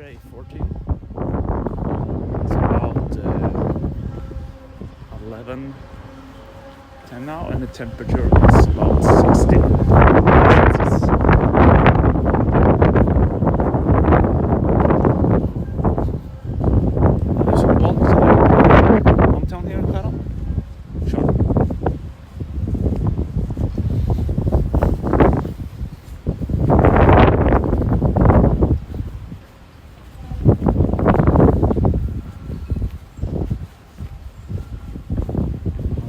HDR 14. It's about 11:10 now, and the temperature is about 16 Celsius. There's a walk to the hometown here in Skärhamn. Tjörn.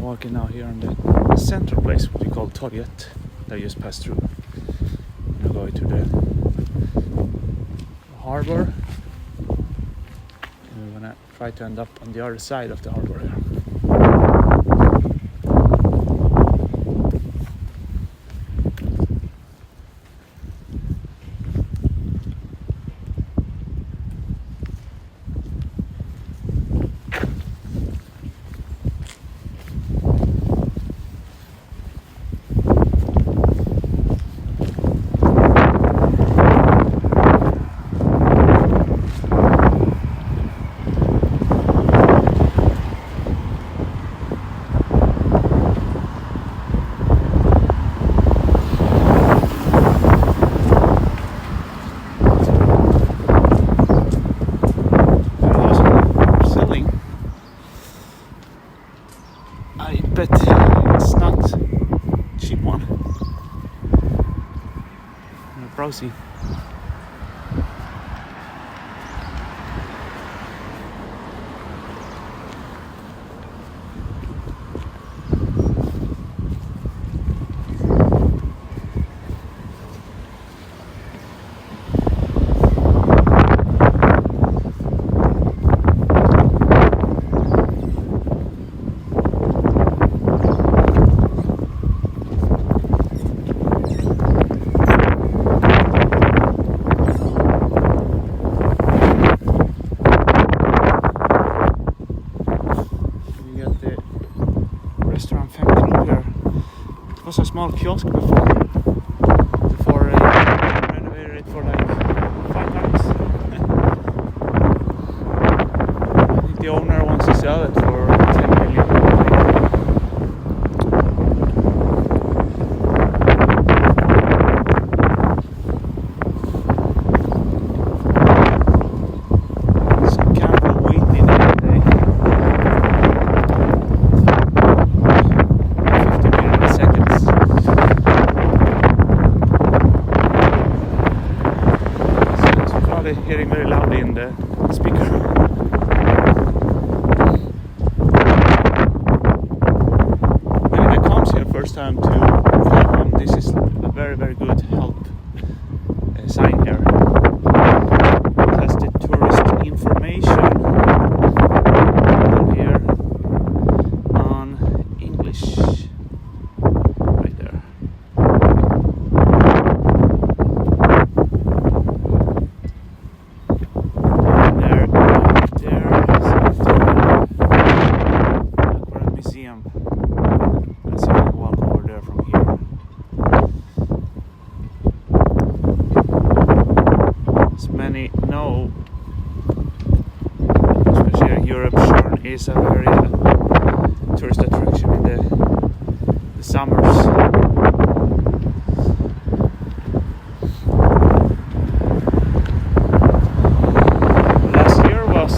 Walking now here on the central place, what we call Tjörn, that I just passed through. I'm going to the harbour, and we're gonna try to end up on the other side of the harbour here. I bet it's not a cheap one. Browsing. It was a small kiosk before I renovated it for like 5 times. I think the owner wants to sell it for 10 million. Hearing very loudly in the speaker. When it comes here first time to Skärhamn, this is a very, very good help sign here. It has the tourist information here on English. Right there. Let's see if we can walk over there from here. As many know, especially in Europe, Tjörn is a very tourist attraction in the summers. Last year was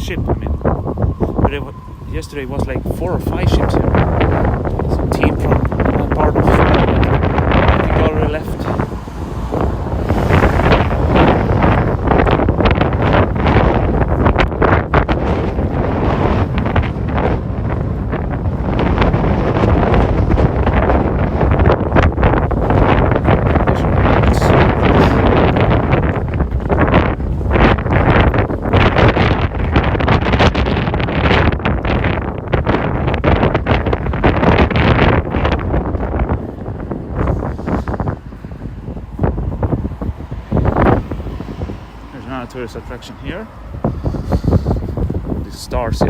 ship. I mean, but yesterday was like 4 or 5 ships here. team from part of Sweden. I think they already left. Tourist attraction here. These stars here.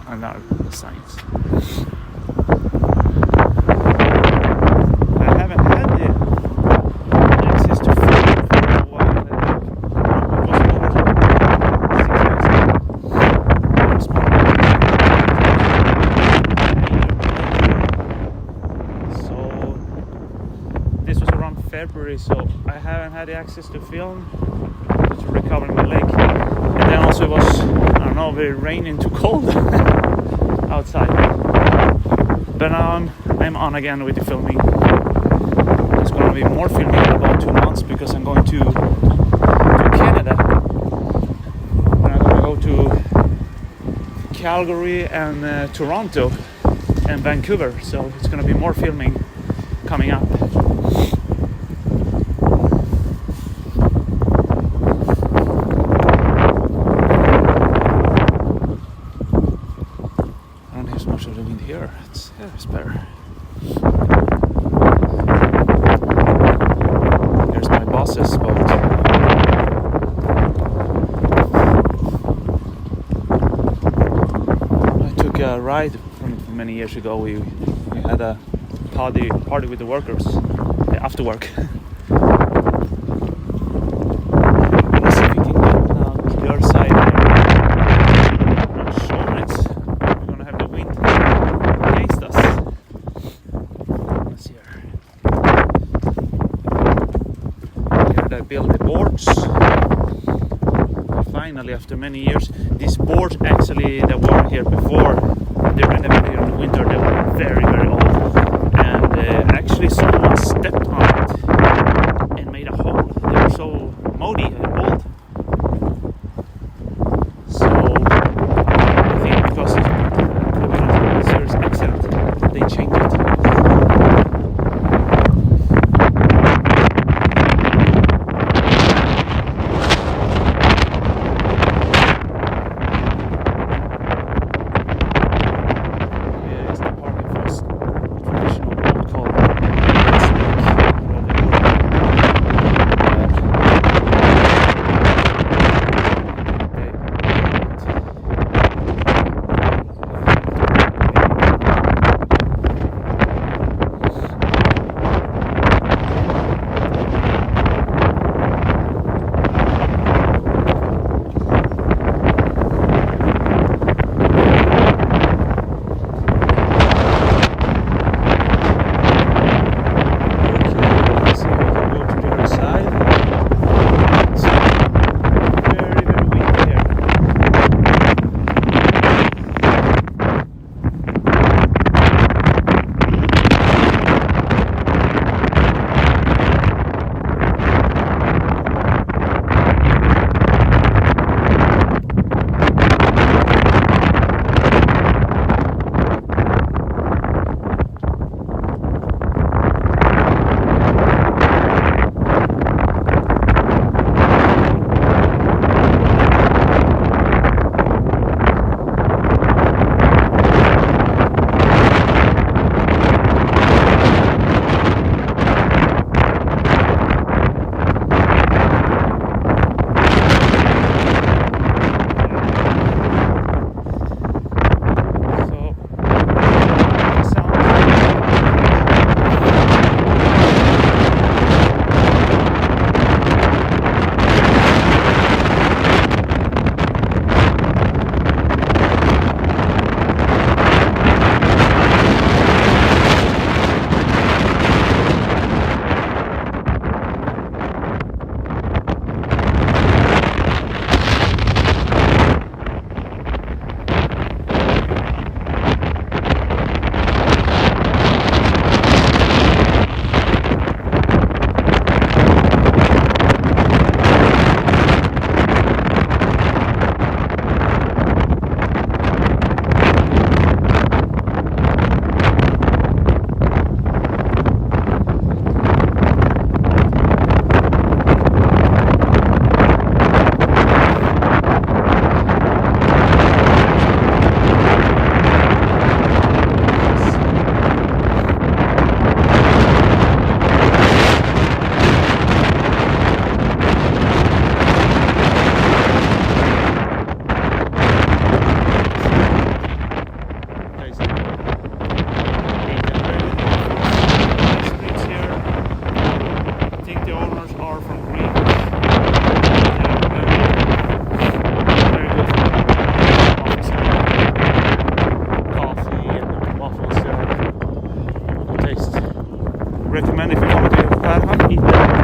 And now the signs. I haven't had the access to film for a while. It was over 6 months. So this was around February, so I haven't had the access to film to recover my leg. And then also it was, I don't know, very rainy and too cold outside. But now I'm on again with the filming. It's gonna be more filming in about 2 months because I'm going to Canada. And I'm gonna go to Calgary and Toronto and Vancouver. So it's gonna be more filming coming up. Here, it's better. Here's my boss's boat. I took a ride from many years ago. We had a party with the workers after work. Let's see if we can get on the other side here. I'm not sure we're gonna have the wind against us. Let's see here. Here they build the boards. Finally, after many years, these boards actually that were here before they renovated here in the winter, they were very, very old. And actually someone stepped on it and made a hole. They were so moldy and old. So I think because it could have been a serious accident, they changed it. recommend if you come to Skärhamn, eat there.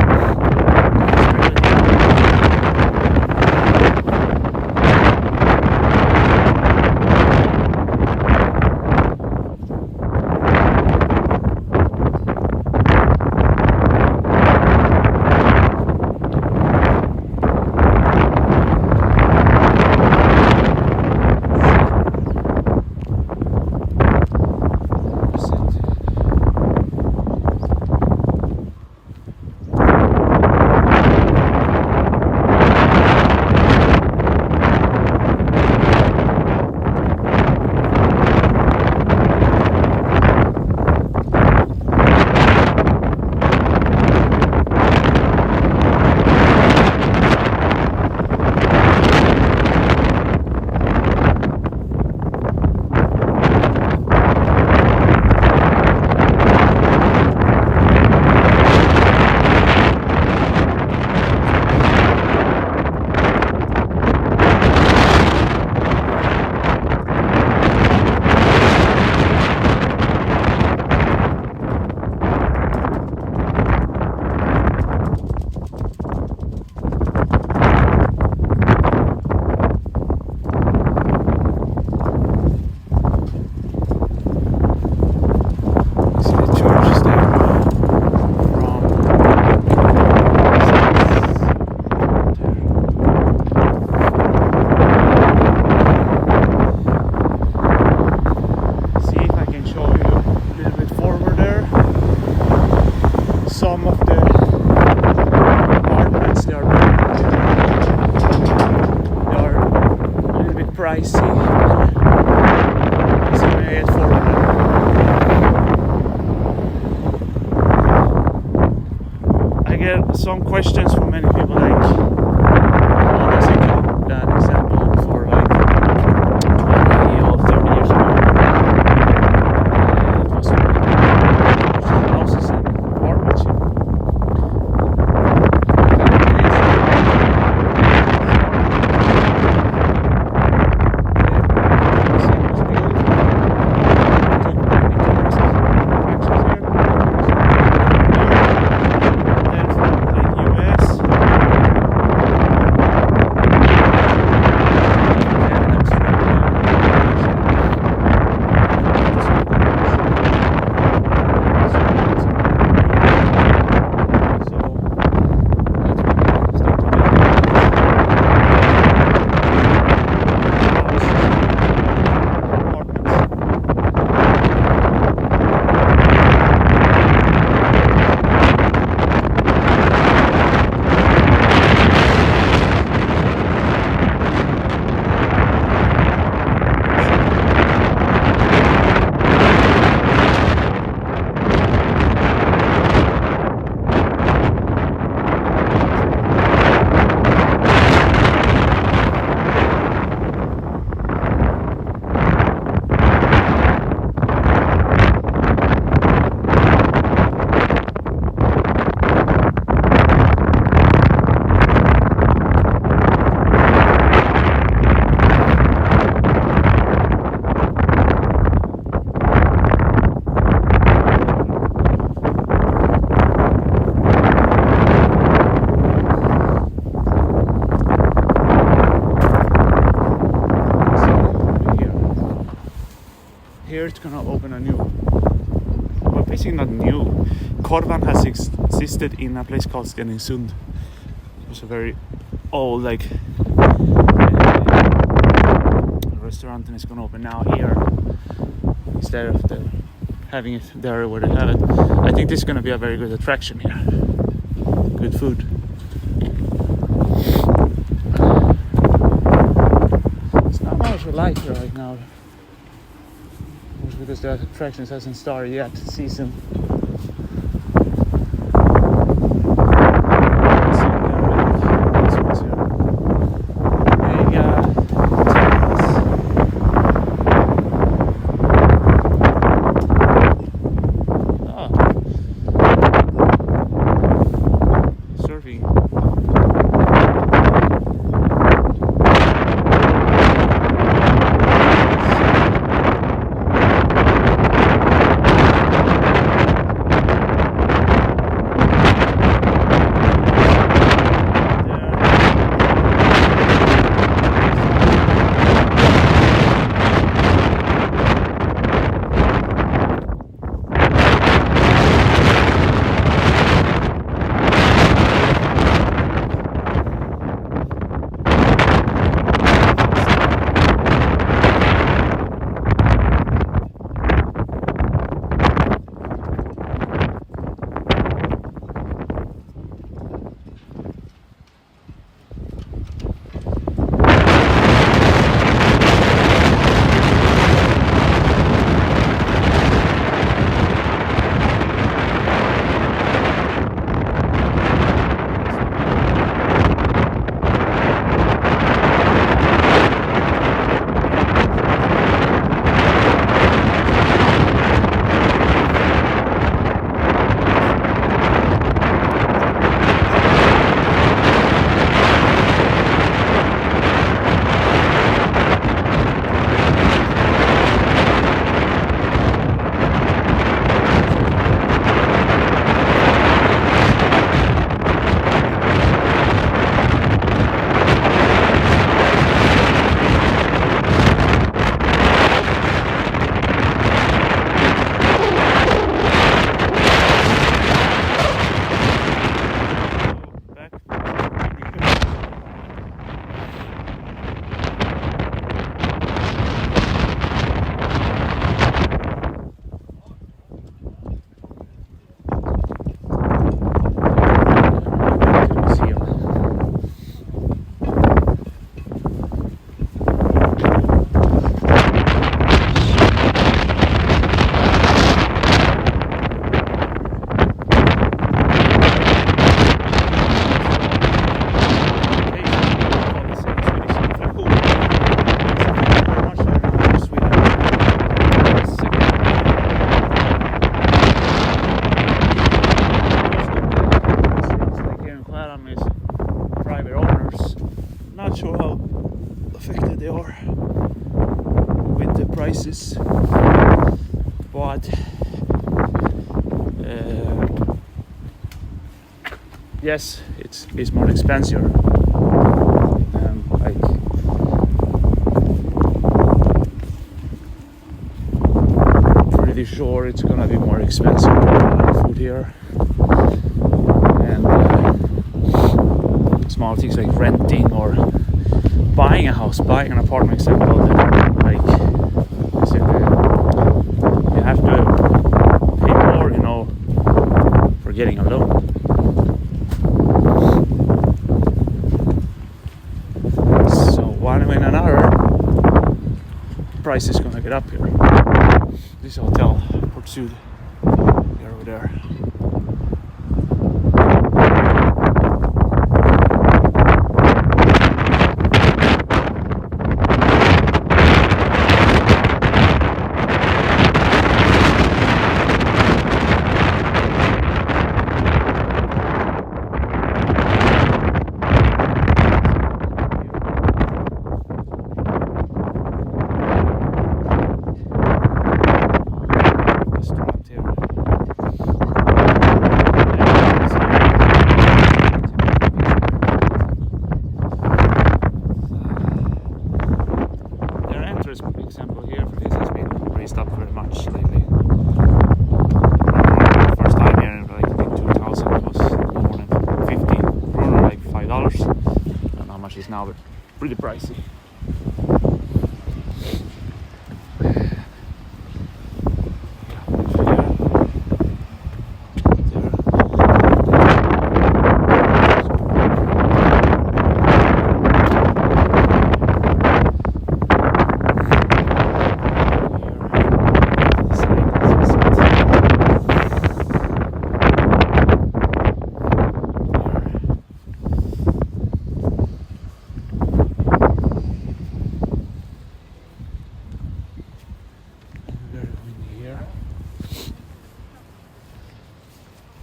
Some of the apartments, they are a little bit pricey. So I get forward. I get some questions from many people like, how does it come that example for like 20 or 30 years ago? It was houses and apartments. Here it's gonna open a new, well, basically not new. Korvan has existed in a place called Stenungsund. It was a very old restaurant, and it's gonna open now here instead of having it there where they have it. I think this is gonna be a very good attraction here. Good food. It's not much light here right now. Because the attractions hasn't started yet, season. prices, but yes, it's more expensive. Like pretty sure it's gonna be more expensive to buy food here, and small things like renting or buying a house, buying an apartment, example, like I said, you have to pay more, you know, for getting a loan. So one way or another, price is gonna get up here. This hotel, Port Sud, over there. Example here for this has been raised up very much lately. First time here in like in 2000 it was more than 50 kroner, like $5. I don't know how much it is now, but pretty pricey.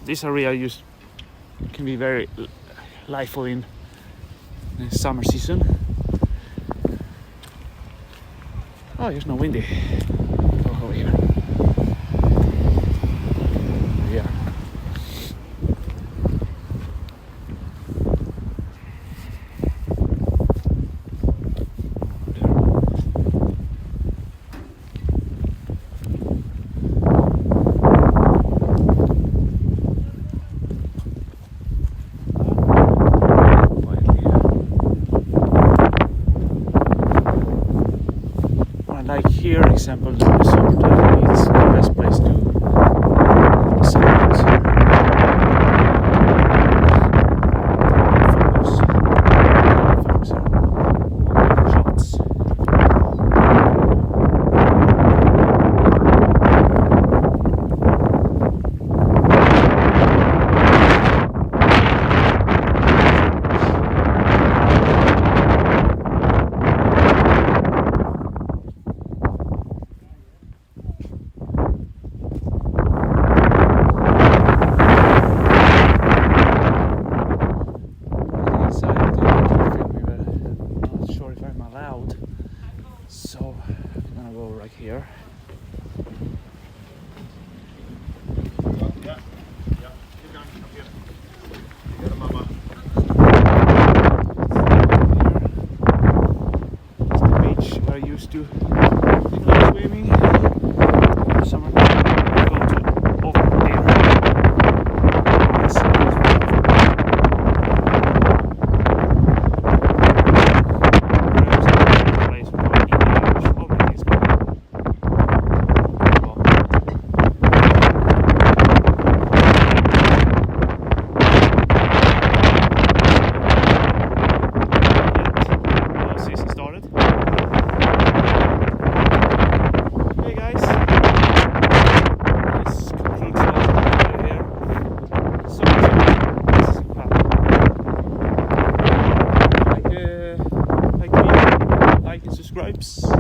This area can be very lively in the summer season. Oh, it's not windy. Go over here. Yeah. Like here, example, during the summertime, it's the best place to sunrise here. Photos here. Shots. So I'm gonna go right here. It's the beach where I used to go swimming. Summertime I go to over there. Subscribes.